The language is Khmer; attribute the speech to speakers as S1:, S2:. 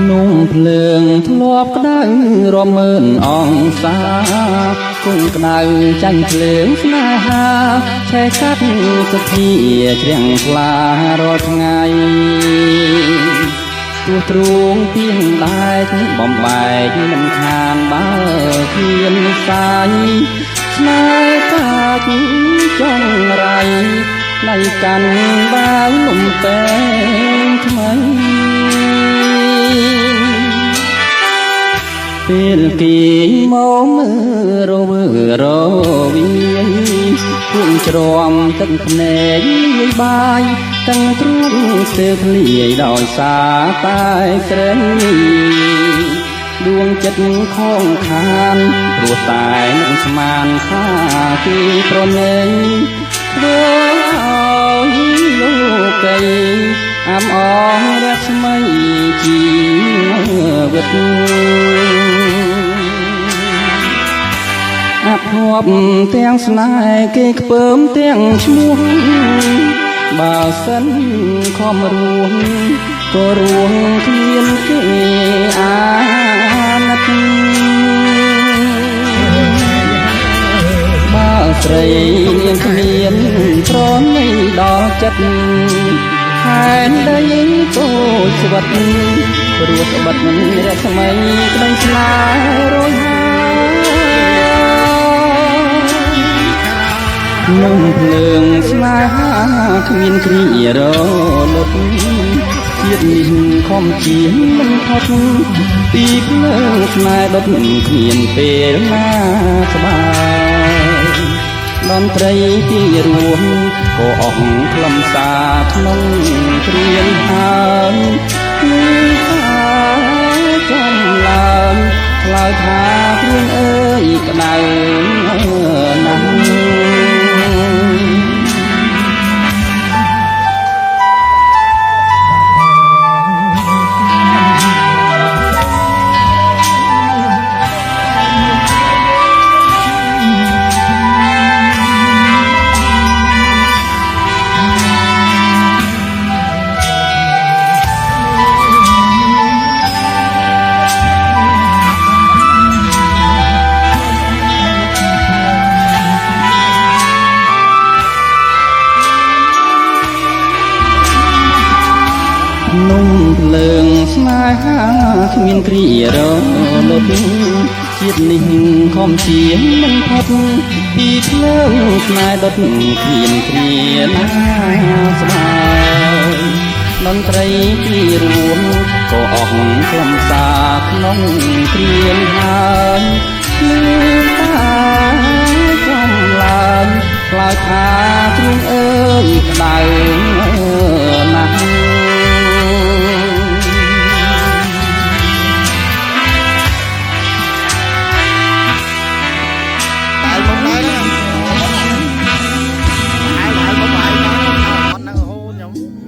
S1: นุ่งเพลิงធ្លាប់ក្តៅរាប់ម៉ឺនអង្សាគង់ក្តៅចាញ់ភ្លើងស្នេហាឆេះកាត់សទ្ធាជ្រាំងថ្លារាល់ថ្ងៃទោះទ្រូងទៀងដែកបំបែកមិនខានបើគៀនសាយស្នេហ៍កាចចង់រៃដៃកាន់បាវលំពេងថ្មីពេលគេមកមើលរវើរវាយពួកច្រំទឹកភ្នែកលាយបាយទាំងទ្រូងស្ទើរធ្លាយដោយសារតែក្រែងដួងចិត្តខងខានព្រោះតែនឹងស្មានថាគេប្រណីធ្វើឲ្យលោកីអាំអងរស្មីជីវិតអភ័ព្វទាំងស្នេហ៍គេខ្ពើមទាំងឈ្មោះបើសិនខំរួងក៏រួងគ្មានគេអាណិតបើស្រីនាងគ្មានប្រណីដល់ចិត្តហេតុដីតូចស្វិតព្រោះស្បិតមិនរស្មីក្តីស្នេហ៍រយហានឹងភ្លើងស្នេហាគ្មានគ្រារលត់ជាតិនេះខំជាមិនផុតពីភ្លើងស្នេហ៍ដុតគ្មានពេលណាស្បាយតន្ត្រីពីរួមក៏អស់ខ្លឹមសារក្នុងព្រៀនហើយនេះថាចំឡើងឆ្លើយថាព្រៀនអើយក្តៅណាស់นุ่ងភ្លើងស្នេហាគ្មានគ្រារលត់ជាតិនេះខំជាមិនផុតពីភ្លើងស្នេហ៍ដុតគ្មានគ្រាណាស្បាយតន្ត្រីពីរួមក៏អស់ខ្លឹមសារក្នុងព្រៀនហើយ